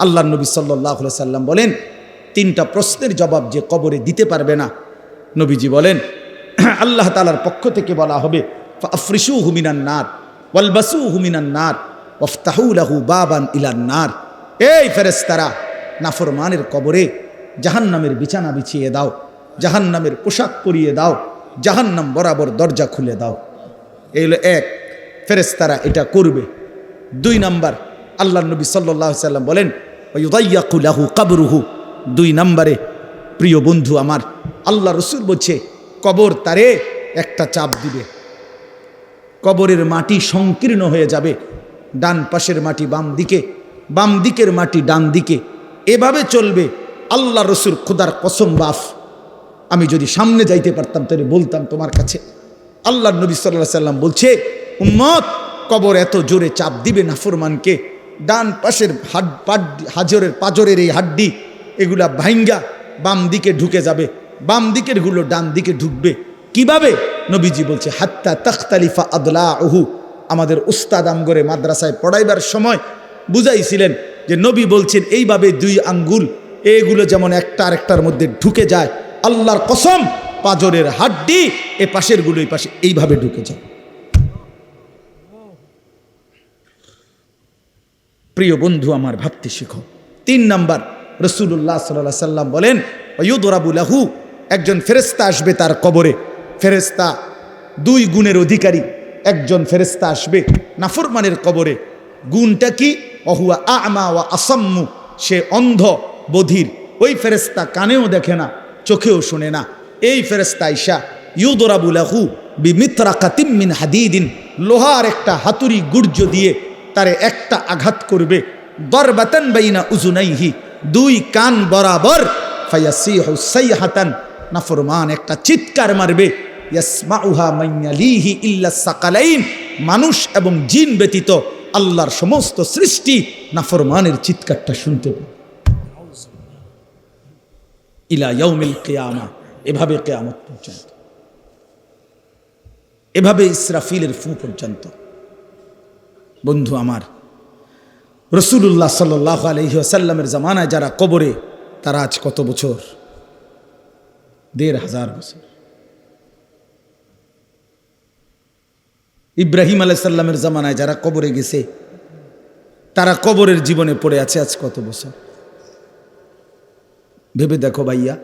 আল্লাহ নবী সাল্লাল্লাহু আলাইহি সাল্লাম বলেন, তিনটা প্রশ্নের জবাব যে কবরে দিতে পারবে না, নবীজি বলেন আল্লাহ তাআলার পক্ষ থেকে বলা হবে ফাফরিশুহু মিনান নার ওয়ালবাসুহু মিনান নার ওয়াফতাহু লাহু বাবান ইলান নার। এই ফেরেশতারা, নাফরমানের কবরে জাহান্নামের বিছানা বিছিয়ে দাও, জাহান্নামের পোশাক পরিয়ে দাও, জাহান্নাম বরাবর দরজা খুলে দাও। এই হলো এক, ফেরেশতারা এটা করবে। 2 নাম্বার, আল্লাহ নবী সাল্লাল্লাহু আলাইহি সাল্লাম বলেন ওয়ায়ুদাইয়াকু লাহু কবরুহু। 2 নম্বরে প্রিয় বন্ধু আমার, আল্লাহ রসুল বলছে কবর তারে একটা চাপ দিবে, কবরের মাটি সংকীর্ণ হয়ে যাবে, ডান পাশের মাটি বাম দিকে, বাম দিকের মাটি ডান দিকে, এভাবে চলবে। আল্লাহ রসুল খোদার কসম বাফ, আমি যদি সামনে যাইতে পারতাম তাহলে বলতাম তোমার কাছে। আল্লাহ নবী সাল্লাল্লাহু আলাইহি সাল্লাম বলছে উম্মত, কবর এত জোরে চাপ দিবে নাফরমানকে, ডান পাশের হাজরের পাজরের এই হাড্ডি এগুলা ভাইঙ্গা বাম দিকে ঢুকে যাবে, বাম দিকের গুলো ডান দিকে ঢুকবে। কিভাবে? নবীজি বলছে হাত্তা তাখতালিফা আদলাউহু। আমাদের উস্তাদ আমগরে মাদ্রাসায় পড়াইবার সময় বুঝাইছিলেন যে নবী বলছেন এইভাবে 2 আঙ্গুল এগুলো যেমন একটা আরেকটার মধ্যে ঢুকে যায়, আল্লাহর কসম পাজরের হাড্ডি এ পাশের গুলো এই পাশে এইভাবে ঢুকে যায়। প্রিয় বন্ধু আমার, ভাবতে শিখো। 3 নাম্বার, রাসূলুল্লাহ সাল্লাল্লাহু আলাইহি সাল্লাম বলেন ওয়ায়ুদরাবু লাহু, একজন ফেরেশতা আসবে তার কবরে। ফেরেশতা 2 গুণের অধিকারী একজন ফেরেশতা আসবে নাফরমানের কবরে। গুণটা কি? ওহুয়া আ'মা ওয়া আসাম্মু, সে অন্ধ বধির। ওই ফেরেশতা কানেও দেখে না, চোখেও শুনে না। এই ফেরেশতা আইসা ইউদরাবু লাহু বিমিতরাকাতিম মিন হাদিদিন, লোহার একটা হাতুড়ি গুর্জ দিয়ে তারে একটা আঘাত করবে। দরবাতান বাইনা উজুনাইহি, 2 কান বরাবর। ফায়াসিহু সাইহাতান, নাফরমান একটা চিৎকার মারবে। ইয়াসমাউহা মাইয়ালিহি ইল্লা সাকালাইন, মানুষ এবং জিন ব্যতীত আল্লাহর সমস্ত সৃষ্টি নাফরমানের চিৎকারটা শুনতে পাবে। ইলা ইয়াউমিল কিয়ামা, এভাবে কিয়ামত পর্যন্ত, এভাবে ইসরাফিলের ফু পর্যন্ত। বন্ধু আমার, রাসূলুল্লাহ সাল্লাল্লাহু আলাইহি ওয়াসাল্লামের জামানায় যারা কবরে, তারা আজ কত বছর? ১,৫০০ বছর। ইব্রাহিম আলাইহিস সালামের জামানায় যারা কবরে গেছে, তারা কবরের জীবনে পড়ে আছে আজ কত বছর? ভেবে দেখো ভাইয়া।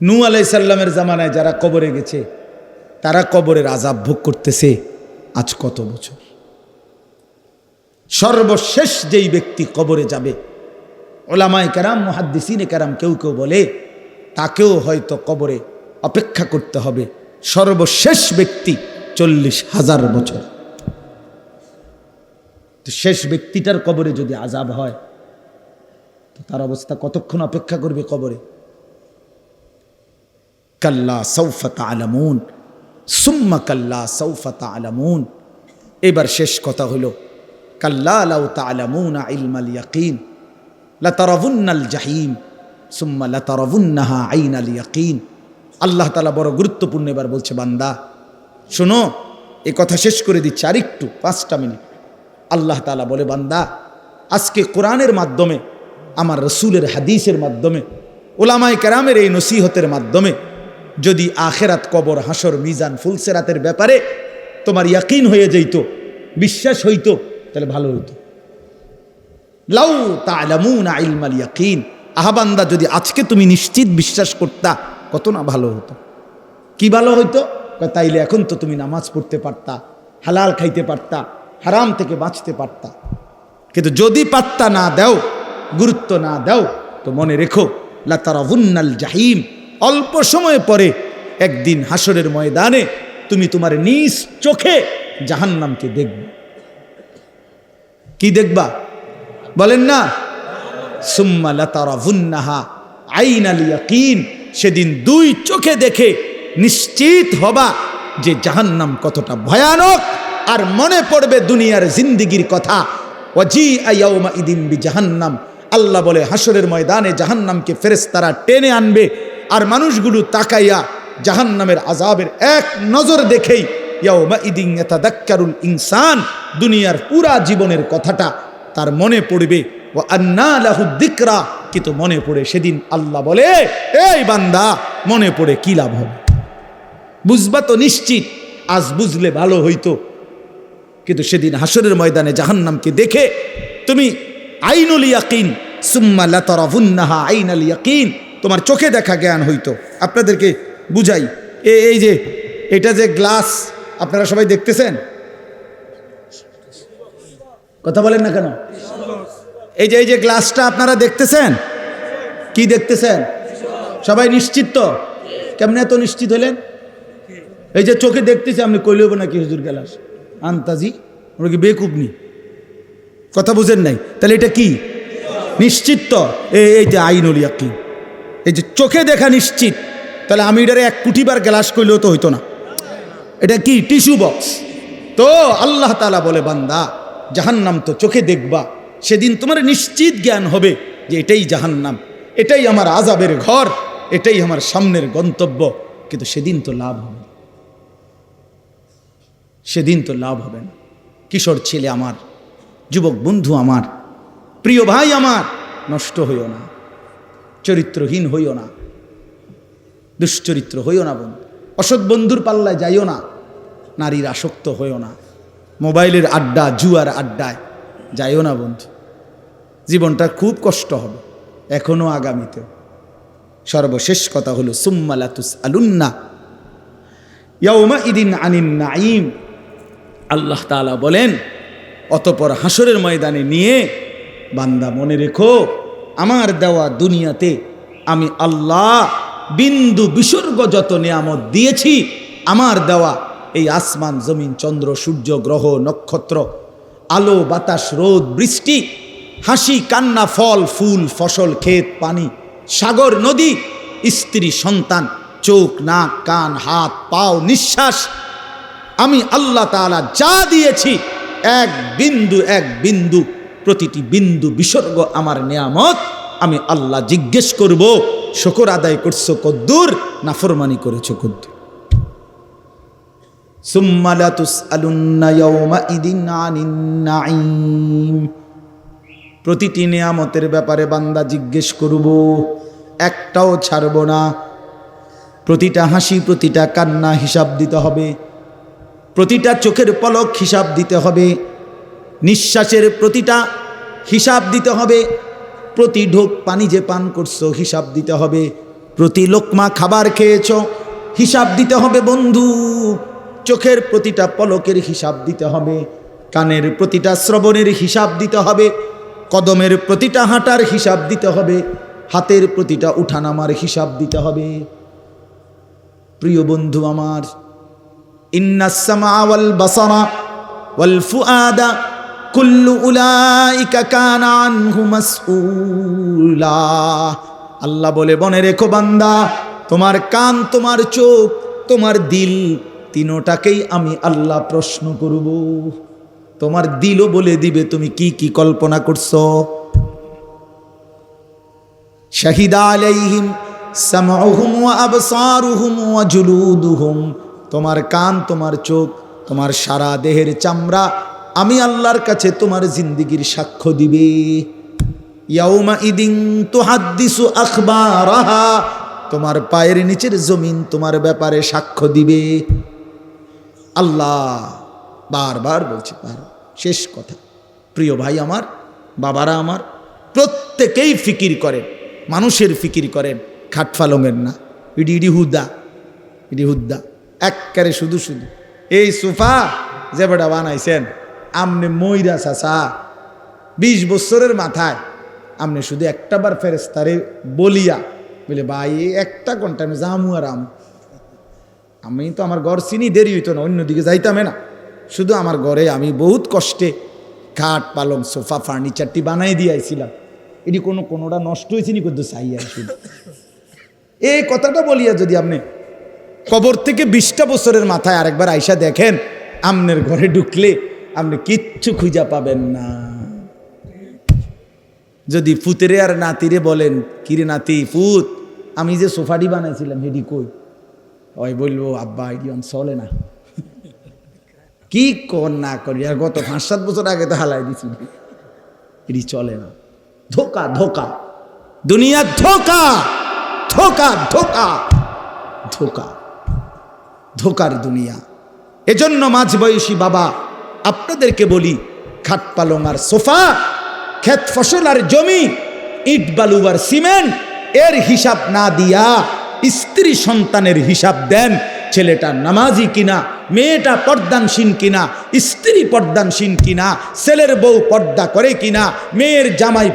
নূহ আলাইহিস সালামের জামানায় যারা কবরে গেছে, তারা কবরের আযাব ভোগ করতেছে আজ কত বছর? সর্বশেষ যেই ব্যক্তি কবরে যাবে, ওলামায়ে কেরাম মুহাদ্দিসিনে কেরাম কেউ কেউ বলে তাকেও হয়তো কবরে অপেক্ষা করতে হবে। সর্বশেষ ব্যক্তি ৪০,০০০ বছর। তো শেষ ব্যক্তিটার কবরে যদি আযাব হয়, তো তার অবস্থা কতক্ষণ অপেক্ষা করবে কবরে? কাল্লা সাউফা তা'লামুন সুম্মা কাল্লা সাউফা তা'লামুন। এবার শেষ কথা হলো কাল্লা লাউ তা'লামুনা ইলমাল ইয়াকিন লাতারাবুন্নাল জাহিম সুম্মা লাতারাবুন্নাহা আইনাল ইয়াকিন। আল্লাহ তাআলা বড় গুরুত্বপূর্ণ এবার বলছে, বান্দা শোনো, এই কথা শেষ করে দিচ্ছি আরেকটু 5টা মিনিট। আল্লাহ তাআলা বলে, বান্দা আজকে কোরআনের মাধ্যমে, আমার রসুলের হাদিসের মাধ্যমে, ওলামায়ে কেরামের এই নসিহতের মাধ্যমে যদি আখেরাত, কবর, হাসর, মিজান, ফুলসেরাতের ব্যাপারে তোমার ইয়াকিন হয়ে যেত, বিশ্বাস হইতো, তাহলে ভালো হইতো। লাউ তা'লামুনা ইলমাল ইয়াকিন, আহাবান্দা যদি আজকে তুমি নিশ্চিত বিশ্বাস করতা, কত না ভালো হতো। কি ভালো হইতো? তাইলে এখন তো তুমি নামাজ পড়তে পারতা, হালাল খাইতে পারতা, হারাম থেকে বাঁচতে পারতা। কিন্তু যদি পাত্তা না দাও, গুরুত্ব না দাও, তো মনে রেখো লাতারাবুন্নাল জাহিম, অল্প সময় পরে একদিন হাসরের ময়দানে তুমি তোমার নিজ চোখে জাহান্নামকে দেখবে। কি দেখবা বলেন না? সুম্মা লাতারাবুন্নাহা আইনাল ইয়াকিন, সেদিন 2 চোখে দেখে নিশ্চিত হবা যে জাহান্নাম কতটা ভয়ানক। আর মনে পড়বে দুনিয়ার জিন্দেগির কথা। ওয়াজিআ ইয়াউমা ইদিন বিজাহান্নাম, আল্লাহ বলে হাসরের ময়দানে জাহান্নামকে ফেরেশতারা টেনে আনবে, আর মানুষগুলো তাকাইয়া জাহান্নামের আযাবের এক নজর দেখেই ইয়াউমা ইদিন ইয়াতাযাক্কারুল ইনসান, দুনিয়ার পুরা জীবনের কথাটা তার মনে পড়বে। ওয়া আন্না লাহু যিকরা, কিন্তু মনে পড়ে সেদিন আল্লাহ বলে, এই বান্দা মনে পড়ে কি লাভ হবে? বুঝবা তো নিশ্চিত, আজ বুঝলে ভালো হইতো, কিন্তু সেদিন হাসরের ময়দানে জাহান্নামকে দেখে তুমি আইনুল ইয়াকিন সুম্মা লাতারাবুন্নাহা আইনাল ইয়াকিন, তোমার চোখে দেখা জ্ঞান হইতো। আপনাদেরকে বুঝাই, এই যে এটা যে গ্লাস আপনারা সবাই দেখতেছেন, কথা বলেন না কেন? এই যে গ্লাসটা আপনারা দেখতেছেন, কি দেখতেছেন? সবাই নিশ্চিত তো? কেমনে এত নিশ্চিত হলেন? এই যে চোখে দেখতেছি, আপনি কইলেব নাকি হুজুর গ্লাস আন্তাজি, আমরা কি বেকুব নি? কথা বুঝেন নাই? তাহলে এটা কি নিশ্চিত তো? এই যে আইনুল ইয়াকিন, এই যে চোখে দেখা নিশ্চিত, তাহলে আমি এটারে 1 কোটি বার গ্লাস কইলেও তো হইতো না। এটা কি টিস্যু বক্স? তো আল্লাহ তাআলা বলে, বান্দা জাহান্নাম তো চোখে দেখবা, সেদিন তোমার নিশ্চিত জ্ঞান হবে যে এটাই জাহান্নাম, এটাই আমার আযাবের ঘর, এটাই আমার সামনের গন্তব্য। কিন্তু সেদিন তো লাভ হবে না, সেদিন তো লাভ হবে না। কিশোর ছেলে আমার, যুবক বন্ধু আমার, প্রিয় ভাই আমার, নষ্ট হইও না, চরিত্রহীন হইও না, দুশ্চরিত্র হইও না বন্ধু, অসৎ বন্ধুর পাল্লায় যাইও না, নারীর আসক্ত হইও না, মোবাইলের আড্ডা জুয়ার আড্ডায় যাইও না বন্ধু। জীবনটা খুব কষ্ট হবে, এখনো আগামীতেও। সর্বশেষ কথা হলো সুম্মা লাতুসআলুন্না ইয়াউমাইদিন আনিন নাঈম। আল্লাহ তাআলা বলেন, অতঃপর হাসরের ময়দানে নিয়ে বান্দা মনে রেখো, আমার দেওয়া দুনিয়াতে আমি আল্লাহ বিন্দু বিসর্গ যত নিয়ামত দিয়েছি, আমার দেওয়া এই আসমান জমিন চন্দ্র সূর্য গ্রহ নক্ষত্র, আলো বাতাস রোদ বৃষ্টি, হাসি কান্না ফল ফুল ফসল ক্ষেত পানি সাগর নদী স্ত্রী সন্তান চোখ নাক কান হাত পাও নিঃশ্বাস, আমি আল্লাহ তাআলা যা দিয়েছি এক বিন্দু প্রতিটি বিন্দু বিসর্গ আমার নিয়ামত। আমি আল্লাহ জিজ্ঞেস করব, শুকর আদায় করছো কদ্দুর, নাফরমানি করেছো কদ্দুর। সুম্মা লাতুসআলুন্না ইয়াউমাইদিন আনিন নাঈম। প্রতিটি নিয়ামতের ব্যাপারে বান্দা জিজ্ঞেস করব, একটাও ছাড়ব না। প্রতিটা হাসি প্রতিটা কান্না হিসাব দিতে হবে, প্রতিটা চোখের পলক হিসাব দিতে হবে, নিঃশ্বাসের প্রতিটা হিসাব দিতে হবে, প্রতি ঢোক পানি যে পান করছো হিসাব দিতে হবে, প্রতি লোকমা খাবার খেয়েছো হিসাব দিতে হবে বন্ধু। চোখের প্রতিটা পলকের হিসাব দিতে হবে, কানের প্রতিটা শ্রবণের হিসাব দিতে হবে, কদমের প্রতিটা হাঁটার হিসাব দিতে হবে, হাতের প্রতিটা উঠানামার হিসাব দিতে হবে। প্রিয় বন্ধু আমার, ইন্নাস সামা ওয়াল বাসারা ওয়াল ফুআদা কুল্লু উলাইকা কানা আনহু মাসউলা। আল্লাহ বলে, মনে রেখো বান্দা, তোমার কান তোমার চোখ তোমার দিল তিনোটাকেই আমি আল্লাহ প্রশ্ন করব। তোমার দিলও বলে দিবে তুমি কি কি কল্পনা করছো। শাহিদা আলাইহিম সামউহুম ওয়া আবসারুহুম ওয়া জুলুদুহুম। তোমার কান তোমার চোখ তোমার সারা দেহের চামড়া আমি আল্লাহর কাছে তোমার জিন্দেগির সাক্ষ্য দিবে। ইয়াউমাইদিন তুহাদ্দিসু আখবারাহা। তোমার পায়ের নিচের জমিন তোমার ব্যাপারে সাক্ষ্য দিবে। আল্লাহ বারবার বলছে, শেষ কথা, প্রিয় ভাই আমার, বাবারা আমার, প্রত্যেকেই ফিকির করেন, মানুষের ফিকির করেন, খাটফালঙের না। ইডি হুদ্দা একবারে শুধু শুধু এই সোফা যে বেটা বানাইছেন আমনে মইরা চাচা 20 বছরের মাথায় আমনে শুধু একটা বার ফেরেস্তারে বলিয়া বলে, ভাই একটা ঘন্টা আমি জামু আর আমি তো আমার ঘর চিনি, দেরি হইতো না, অন্যদিকে যাইতামে না, শুধু আমার ঘরে আমি বহুত কষ্টে খাট পালং সোফা ফার্নিচারটি বানাই দিয়েছিলাম, এটি কোনোটা নষ্ট হয়েছে নি করতে চাইয়া শুধু এই কথাটা বলিয়া যদি আপনি কবর থেকে 20টা বছরের মাথায় আরেকবার আইসা দেখেন, আমনের ঘরে ঢুকলে আপনি কিচ্ছু খুঁজা পাবেন না। যদি ফুতেরে আর নাতিরে বলেন, কিরে নাতি ফুত, আমি যে সোফাটি বানাইছিলাম হেডি কই, ওই বলবো আব্বা এটি চলে না। কি কর না করি, আর গত 5-7 বছর আগে তো হালাই দিছি, এটি চলে না। ধোকা ধোকা, দুনিয়া ধোকা ধোকা ধোকা ধোকা, ধোকার দুনিয়া। এজন্য মাঝবয়সী বাবা আপনাদেরকে বলি, খাট পালং আর সোফা, ক্ষেত ফসল আর জমি, ইট বালু আর সিমেন্ট, এর হিসাব না দিয়া স্ত্রী সন্তানের হিসাব দেন। ছেলেটা নামাজি কিনা, মেয়েটা পর্দানসীন কিনা, স্ত্রী পর্দানসীন কিনা, ছেলের বউ পর্দা করে কিনা, মেয়ের জামাই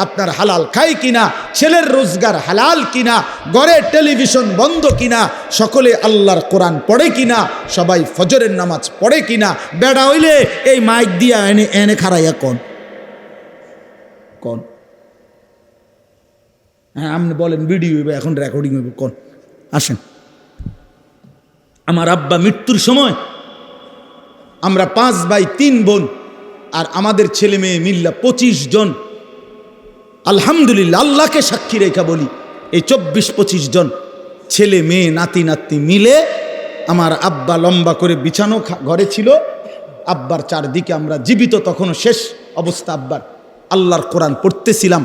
আপনার হালাল খায় কিনা, ছেলের রোজগার হালাল কিনা, ঘরে টেলিভিশন বন্ধ কিনা, সকলে আল্লাহর কোরআন পড়ে কিনা, সবাই ফজরের নামাজ পড়ে কিনা। বেড়া হইলে এই মাইক দিয়া এনে এনে খারাইয়া কোন কোন, হ্যাঁ আপনি বলেন ভিডিও হইবে, এখন রেকর্ডিং হইবে, কোন আসেন। আমার আব্বা মৃত্যুর সময় আমরা 5 ভাই 3 বোন, আর আমাদের ছেলে মেয়ে মিল্লা 25 জন। আলহামদুলিল্লাহ, আল্লাহকে সাক্ষী রেখা বলি, এই 24-25 জন ছেলে মেয়ে নাতি নাতনি মিলে আমার আব্বা লম্বা করে বিছানো ঘরে ছিল। আব্বার চারদিকে আমরা জীবিত, তখনও শেষ অবস্থা আব্বার, আল্লাহর কোরআন পড়তেছিলাম,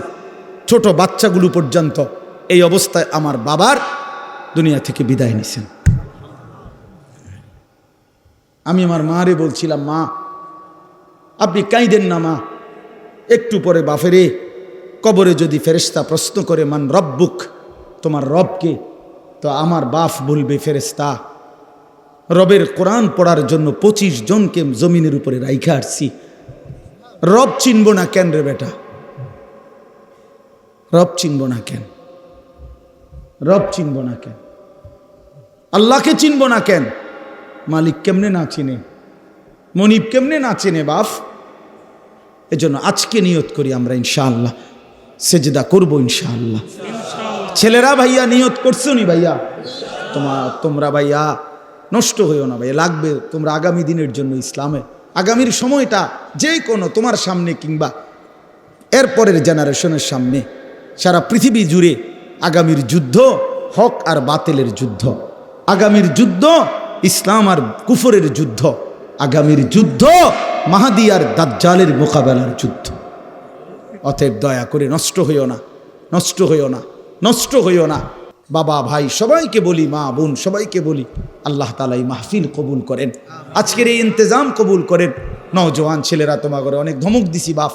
ছোট বাচ্চাগুলো পর্যন্ত। এই অবস্থায় আমার বাবার দুনিয়া থেকে বিদায় নিছেন। আমি আমার মারে বলছিলাম, মা আপনি কাঁদেন না মা, একটু পরে বাফেরে কবরে যদি ফেরেশতা প্রশ্ন করে মান রব্বুক, তোমার রবকে, তো আমার বাপ বলবে ফেরেশতা রবের কোরআন পড়ার জন্য 25 জনকে জমিনের উপরে রাইখা আসছি, রব চিনব না কেন রে বেটা, রব চিনব না কেন, রব চিনব না কেন, আল্লাহকে চিনব না কেন, মালিক কেমনে না চিনে, মনিব কেমনে না চিনে বাপ। এজন্য আজকে নিয়ত করি আমরা ইনশাআল্লাহ সেজদা করব ইনশাআল্লাহ। ছেলেরা ভাইয়া নিয়ত করছো নি ভাইয়া, তোমরা ভাইয়া নষ্ট হইও না ভাইয়া, লাগবে তোমরা আগামী দিনের জন্য, ইসলামে আগামীর সময়টা যে কোনো তোমার সামনে কিংবা এরপরের জেনারেশনের সামনে, সারা পৃথিবী জুড়ে আগামীর যুদ্ধ হক আর বাতিলের যুদ্ধ, আগামীর যুদ্ধ ইসলাম আর কুফরের যুদ্ধ, আগামীর যুদ্ধ মাহাদি আর দাজ্জালের মোকাবেলার যুদ্ধ। অতএব দয়া করে নষ্ট হইও না, নষ্ট হইও না, নষ্ট হইও না। বাবা ভাই সবাইকে বলি, মা বোন সবাইকে বলি, আল্লাহ তাআলা এই মাহফিল কবুল করেন, আজকের এই ইন্তজাম কবুল করেন। নওজোয়ান ছেলেরা তোমাকে অনেক ধমক দিছি বাপ,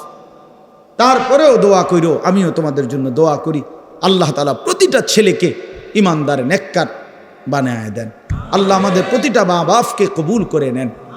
তারপরেও দোয়া কইরো, আমিও তোমাদের জন্য দোয়া করি। আল্লাহ তাআলা প্রতিটা ছেলেকে ইমানদার নেককার বানায় দেন। আল্লাহ আমাদের প্রতিটা মা বাপকে কবুল করে নেন।